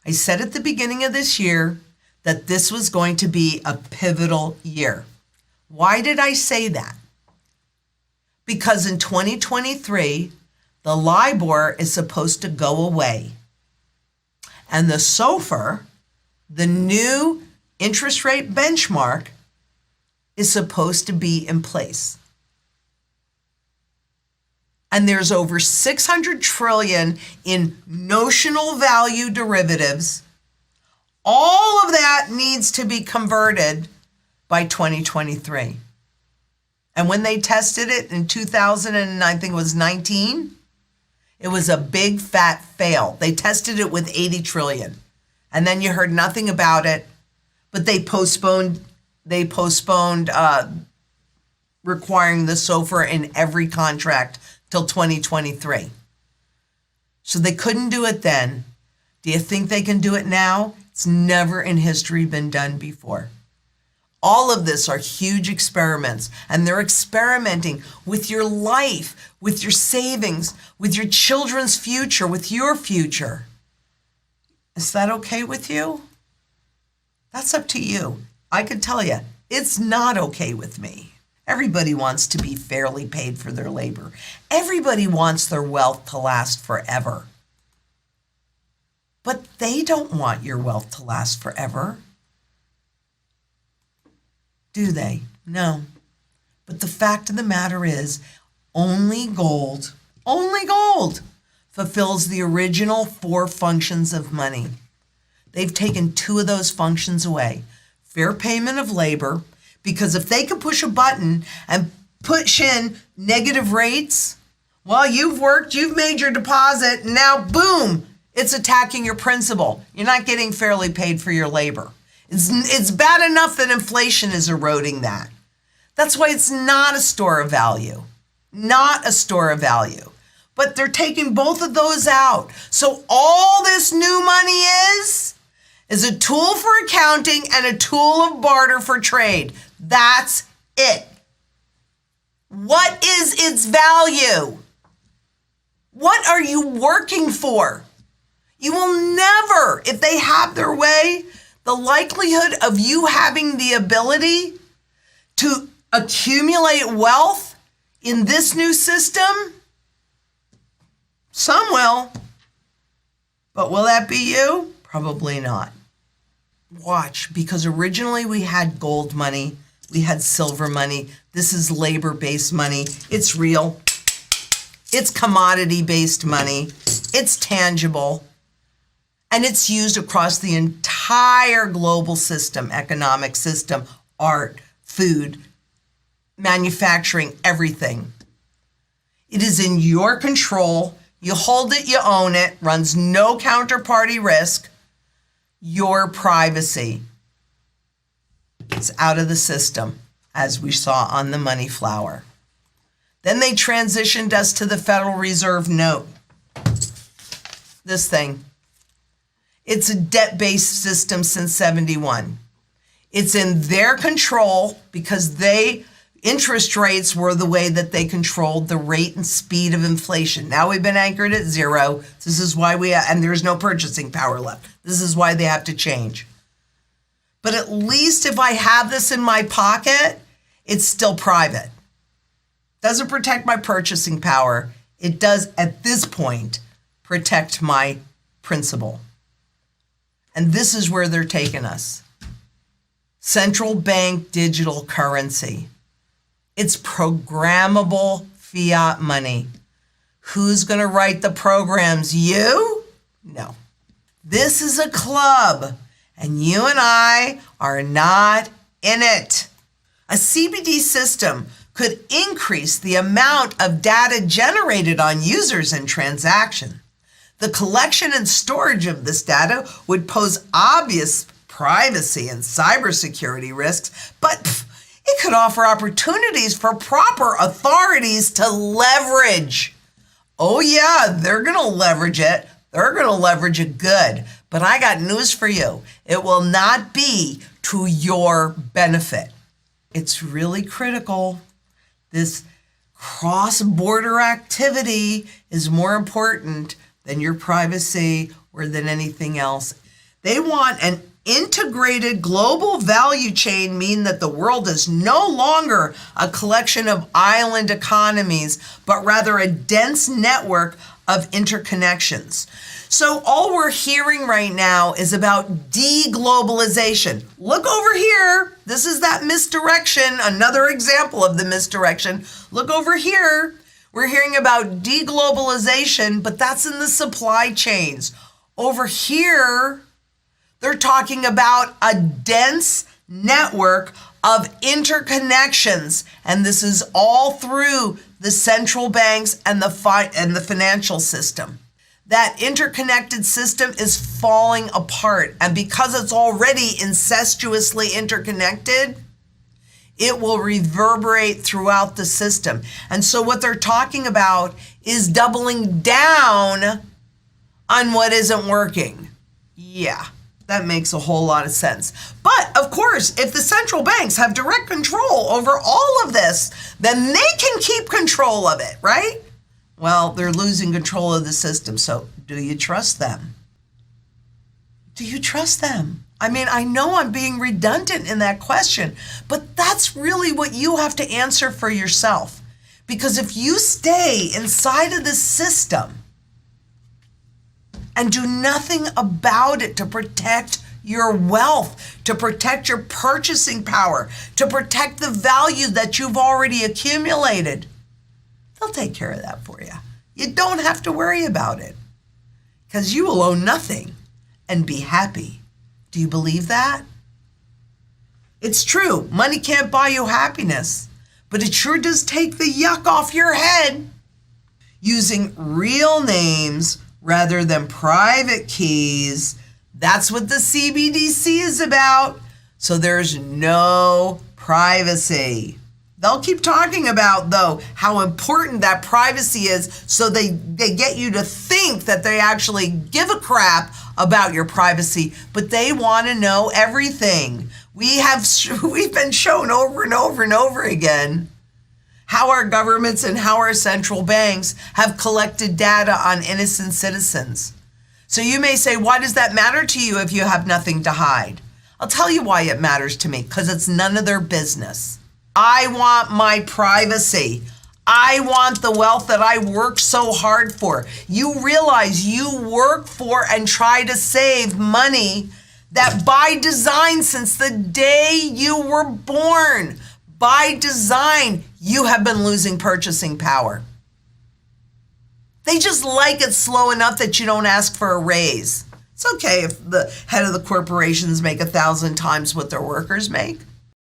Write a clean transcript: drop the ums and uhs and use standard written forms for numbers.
I said at the beginning of this year that this was going to be a pivotal year. Why did I say that? Because in 2023, the Libor is supposed to go away. And the SOFR, the new interest rate benchmark, is supposed to be in place. And there's over 600 trillion in notional value derivatives. All of that needs to be converted by 2023. And when they tested it in 2000, and I think it was 19, it was a big fat fail. They tested it with 80 trillion. And then you heard nothing about it, but they postponed requiring the SOFR in every contract till 2023. So they couldn't do it then. Do you think they can do it now? It's never in history been done before. All of this are huge experiments, and they're experimenting with your life, with your savings, with your children's future, with your future. Is that okay with you? That's up to you. I can tell you, it's not okay with me. Everybody wants to be fairly paid for their labor. Everybody wants their wealth to last forever. But they don't want your wealth to last forever. Do they? No. But the fact of the matter is, only gold fulfills the original 4 functions of money. They've taken 2 of those functions away. Fair payment of labor, because if they could push a button and push in negative rates, well, you've worked, you've made your deposit, and now boom, it's attacking your principal. You're not getting fairly paid for your labor. It's bad enough that inflation is eroding that. That's why it's not a store of value. Not a store of value. But they're taking both of those out. So all this new money is a tool for accounting and a tool of barter for trade. That's it. What is its value? What are you working for? You will never, if they have their way, the likelihood of you having the ability to accumulate wealth in this new system, some will. But will that be you? Probably not. Watch, because originally we had gold money, we had silver money. This is labor-based money. It's real. It's commodity-based money. It's tangible. And it's used across the entire global system, economic system, art, food, manufacturing, everything. It is in your control. You hold it, you own it, runs no counterparty risk. Your privacy. It's out of the system, as we saw on the money flower. Then they transitioned us to the Federal Reserve note. This thing. It's a debt-based system since 71. It's in their control because interest rates were the way that they controlled the rate and speed of inflation. Now we've been anchored at 0. This is why and there's no purchasing power left. This is why they have to change. But at least if I have this in my pocket, it's still private. Doesn't protect my purchasing power. It does, at this point, protect my principal. And this is where they're taking us. Central bank digital currency. It's programmable fiat money. Who's going to write the programs? You? No. This is a club, and you and I are not in it. A CBD system could increase the amount of data generated on users and transactions. The collection and storage of this data would pose obvious privacy and cybersecurity risks, but it could offer opportunities for proper authorities to leverage. Oh yeah, they're going to leverage it. They're going to leverage it good. But I got news for you. It will not be to your benefit. It's really critical. This cross-border activity is more important than your privacy or than anything else. They want an integrated global value chain, mean that the world is no longer a collection of island economies, but rather a dense network of interconnections. So all we're hearing right now is about deglobalization. Look over here. This is that misdirection, another example of the misdirection. Look over here. We're hearing about deglobalization, but that's in the supply chains. Over here, they're talking about a dense network of interconnections, and this is all through the central banks and the financial system. That interconnected system is falling apart, and because it's already incestuously interconnected, it will reverberate throughout the system. And so what they're talking about is doubling down on what isn't working. Yeah, that makes a whole lot of sense. But of course, if the central banks have direct control over all of this, then they can keep control of it, right? Well, they're losing control of the system. So do you trust them? Do you trust them? I mean, I know I'm being redundant in that question, but that's really what you have to answer for yourself. Because if you stay inside of this system and do nothing about it to protect your wealth, to protect your purchasing power, to protect the value that you've already accumulated, they'll take care of that for you. You don't have to worry about it because you will own nothing and be happy. Do you believe that? It's true. Money can't buy you happiness, but it sure does take the yuck off your head. Using real names rather than private keys, that's what the CBDC is about. So there's no privacy. They'll keep talking about, though, how important that privacy is, so they get you to think that they actually give a crap about your privacy, but they want to know everything. We've been shown over and over and over again how our governments and how our central banks have collected data on innocent citizens. So you may say, why does that matter to you if you have nothing to hide? I'll tell you why it matters to me, because it's none of their business. I want my privacy. I want the wealth that I worked so hard for. You realize you work for and try to save money that by design, since the day you were born, by design, you have been losing purchasing power. They just like it slow enough that you don't ask for a raise. It's okay if the head of the corporations make 1,000 times what their workers make.